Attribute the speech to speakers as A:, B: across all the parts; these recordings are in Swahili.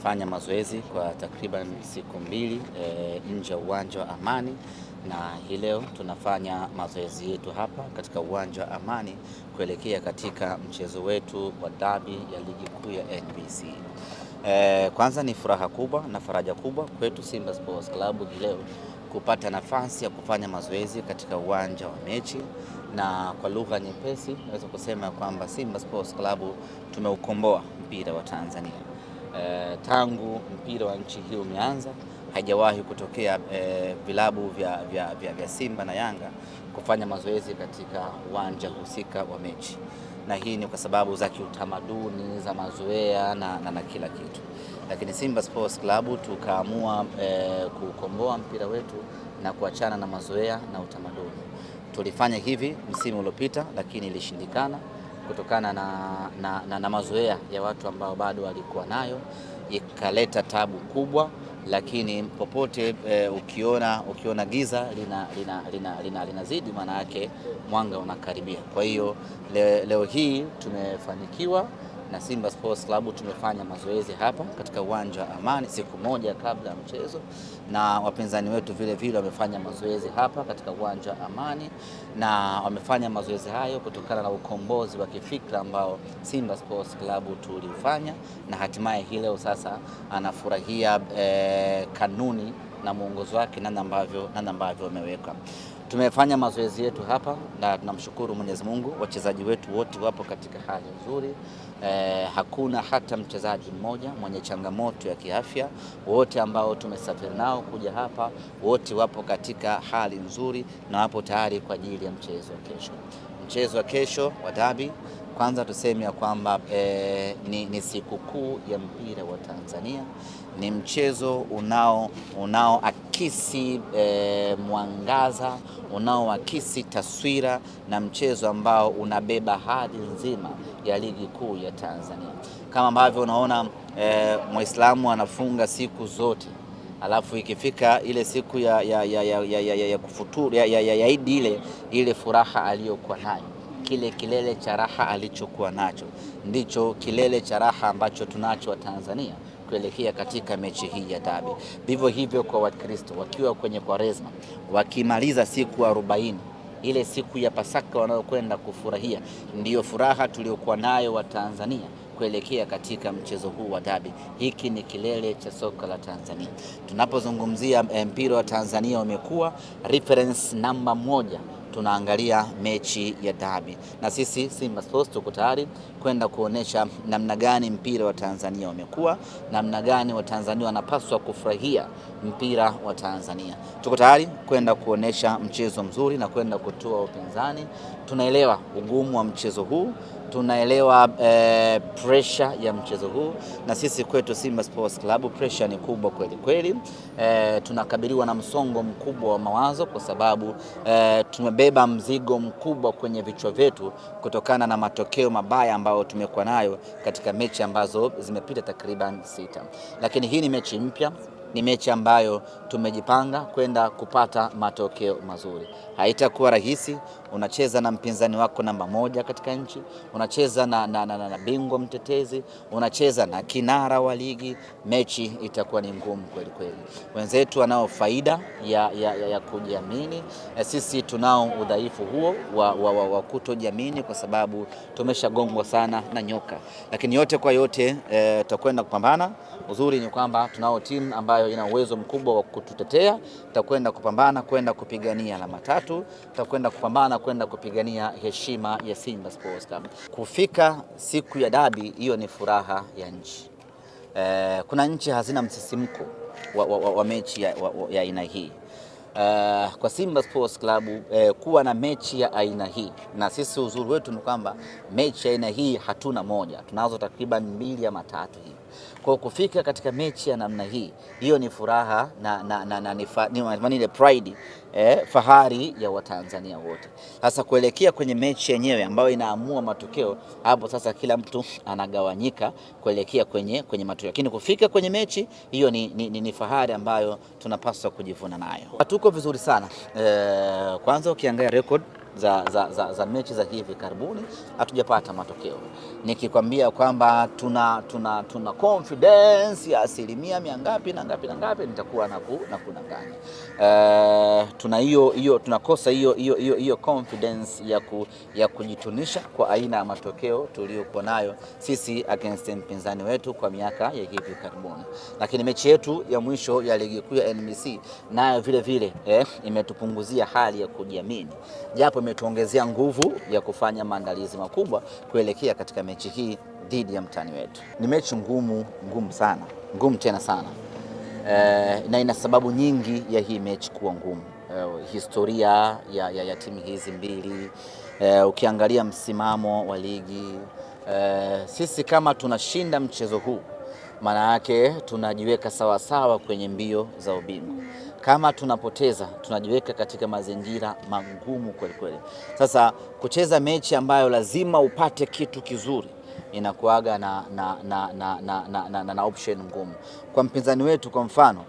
A: tumefanya mazoezi kwa takriban siku mbili nje ya uwanja wa Amani, na hii leo tunafanya mazoezi yetu hapa katika uwanja wa Amani kuelekea katika mchezo wetu wa dabi ya ligi kuu ya NBC. Kwanza ni furaha kubwa na faraja kubwa kwetu Simba Sports Club hii leo kupata nafasi ya kufanya mazoezi katika uwanja wa mechi, na kwa lugha nyepesi naweza kusema kwamba Simba Sports Club tumeukomboa mpira wa Tanzania. Tangu mpira wa nchi hii umeanza haijawahi kutokea vilabu vya Simba na Yanga kufanya mazoezi katika uwanja husika wa mechi, na hii ni kwa sababu za kiutamaduni za mazoea na kila kitu, lakini Simba Sports Club tukaamua kukomboa mpira wetu na kuachana na mazoea na utamaduni. Tulifanya hivi msimu uliopita, lakini ilishindikana kutokana na mazoea ya watu ambao bado walikuwa nayo, ikaleta tabu kubwa. Lakini popote ukiona giza linazidi, maana yake mwanga unakaribia. Kwa hiyo leo hii tumefanikiwa na Simba Sports Club tumefanya mazoezi hapa katika uwanja wa Amani siku moja kabla ya mchezo, na wapinzani wetu vile vile wamefanya mazoezi hapa katika uwanja wa Amani, na wamefanya mazoezi hayo kutokana na ukombozi wa kifikra ambao Simba Sports Club tulifanya, na hatimaye hii leo sasa anafurahia kanuni na mwongozo wake namna ambavyo wameweka. Tumefanya mazoezi yetu hapa na tunamshukuru Mwenyezi Mungu, wachezaji wetu wote wapo katika hali nzuri. Hakuna hata mchezaji mmoja mwenye changamoto ya kiafya. Wote ambao tumesafiri nao kuja hapa wote wapo katika hali nzuri na wapo tayari kwa ajili ya mchezo wa kesho. Mchezo wa kesho wa dabi, kwanza tuseme ya kwamba ni sikukuu ya mpira wa Tanzania. Ni mchezo unaoakisi mwangaza, unaoakisi taswira, na mchezo ambao unabeba hadhi nzima ya ligi kuu ya Tanzania. Kama ambavyo unaona Muislamu anafunga siku zote, alafu ikifika ile siku ya kufuturu ya Idi, ile furaha aliyokuwa nayo, kile kilele cha raha alichokuwa nacho ndicho kilele cha raha ambacho tunacho wa Tanzania kuelekea katika mechi hii ya dabi. Vivyo hivyo kwa Wakristo wakiwa kwenye Kwaresma, wakimaliza siku 40, ile siku ya Pasaka wanayokwenda kufurahia, ndiyo furaha tuliokuwa nayo wa Tanzania kuelekea katika mchezo huu wa dabi. Hiki ni kilele cha soka la Tanzania. Tunapozungumzia mpira wa Tanzania umekuwa reference namba 1, tunaangalia mechi ya dabi, na sisi Simba Sports tuko tayari kwenda kuonesha namna gani mpira wa Tanzania umekuwa, namna gani Watanzania wanapaswa kufurahia mpira wa Tanzania. Tuko tayari kwenda kuonesha mchezo mzuri na kwenda kutoa upinzani. Tunaelewa ugumu wa mchezo huu, tunaelewa pressure ya mchezo huu, na sisi kwetu Simba Sports Club pressure ni kubwa kweli kweli. Tunakabiliwa na msongo mkubwa wa mawazo kwa sababu tumebeba mzigo mkubwa kwenye vichwa vyetu kutokana na matokeo mabaya ambayo tumekuwa nayo katika mechi ambazo zimepita takriban 6. Lakini hii ni mechi mpya, ni mechi ambayo tumejipanga kwenda kupata matokeo mazuri. Haitakuwa rahisi. Unacheza na mpinzani wako namba 1 katika nchi, unacheza na bingwa mtetezi, unacheza na kinara wa ligi. Mechi itakuwa ni ngumu kweli kweli. Wenzetu wanao faida ya kujiamini, sisi tunao udhaifu huo wa kutojiamini kwa sababu tumeshagongwa sana na nyoka. Lakini yote kwa yote tutakwenda kupambana. Uzuri ni kwamba tunao timu ambayo ina uwezo mkubwa wa kututetea. Tutakwenda kupambana kwenda kupigania alama 3, tutakwenda kupambana kwenda kupigania heshima ya Simba Sports Club. Kufika siku ya dabi, hiyo ni furaha ya nchi. Kuna nchi hazina msisimko wa mechi ya aina hii. Kwa Simba Sports Club kuwa na mechi ya aina hii, na sisi uzuri wetu ni kwamba mechi ya aina hii hatuna moja, tunazo takriban 2 ama 3 hivi. Kwa kufika katika mechi ya namna hii, hiyo ni furaha ni ile pride, fahari ya Watanzania wote. Sasa kuelekea kwenye mechi yenyewe ambayo inaamua matokeo, hapo sasa kila mtu anagawanyika kuelekea kwenye matokeo. Lakini kufika kwenye mechi hiyo ni fahari ambayo tunapaswa kujivuna nayo. Tuko vizuri sana. Kwanza ukiangalia record za mechi za hivi karibuni hatujapata matokeo. Nikikwambia kwamba tuna confidence ya asilimia mia ngapi na ngapi na ngapi, nitakuwa na kudanganya. Tunakosa hiyo confidence ya kujitunisha kwa aina ya matokeo tuliyokuwa nayo sisi against mpinzani wetu kwa miaka ya hivi karibuni. Lakini mechi yetu ya mwisho ya ligi kuu ya NBC nayo vile vile imetupunguzia hali ya kujiamini, japo imetuongezea nguvu ya kufanya maandalizi makubwa kuelekea katika mechi hii dhidi ya mtani wetu. Ni mechi ngumu sana, ngumu tena sana, na ina sababu nyingi ya hii mechi kuwa ngumu. Historia ya timu hizi mbili, ukiangalia msimamo wa ligi, sisi kama tunashinda mchezo huu maana yake tunajiweka sawasawa kwenye mbio za ubingwa. Kama tunapoteza tunajiweka katika mazingira magumu kweli kweli. Sasa kucheza mechi ambayo lazima upate kitu kizuri inakuaga na option ngumu kwa mpinzani wetu. Kwa mfano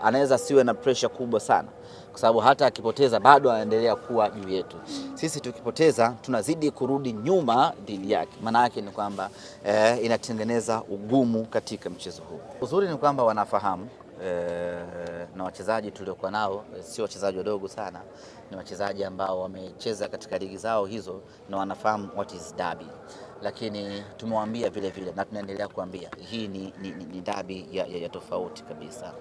A: anaweza siwe na pressure kubwa sana, kwa sababu hata akipoteza bado anaendelea kuwa juu yetu. Sisi tukipoteza tunazidi kurudi nyuma dhidi yake. Maana yake ni kwamba inatengeneza ugumu katika mchezo huu. Uzuri ni kwamba wanafahamu na wachezaji tuliokuwa nao sio wachezaji wadogo sana, ni wachezaji ambao wamecheza katika ligi zao hizo na wanafahamu what is derby. Lakini tumewaambia vile vile na tunaendelea kuambia hii ni derby ya tofauti kabisa.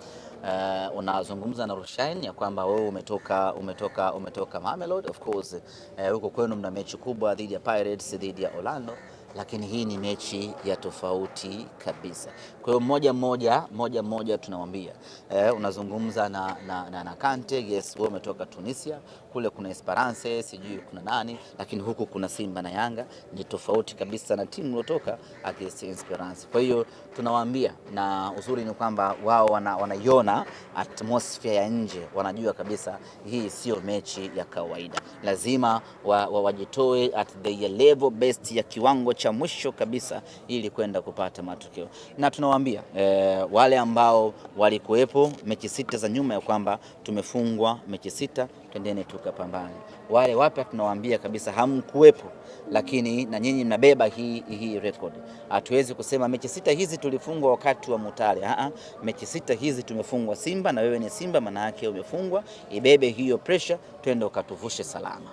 A: Unazungumza na Rushaine ya kwamba wewe umetoka Mamelodi, of course huko kwenu mna mechi kubwa dhidi ya Pirates, dhidi ya Orlando, lakini hii ni mechi ya tofauti kabisa. Kwa hiyo moja moja tunamwambia unazungumza na Kante, yes wewe umetoka Tunisia, kule kuna Esperance, sijui kuna nani, lakini huku kuna Simba na Yanga, ni tofauti kabisa na timu iliyotoka against Esperance. Kwa hiyo tunawaambia, na uzuri ni kwamba wao wanaiona atmosphere ya nje, wanajua kabisa hii sio mechi ya kawaida, lazima wajitoe at the level best ya kiwango cha mwisho kabisa ili kwenda kupata matokeo. Na tunawaambia wale ambao walikuwepo mechi 6 za nyuma ya kwamba tumefungwa mechi 6, twendeni tukapambane. Wale wapya tunawaambia kabisa hamkuwepo, lakini na nyinyi mnabeba hii record. Hatuwezi kusema mechi 6 hizi tulifungwa wakati wa Mutale. Mechi 6 hizi tumefungwa Simba, na wewe ni Simba, maana yake umefungwa. Ibebe hiyo pressure, twende ukatuvushe salama.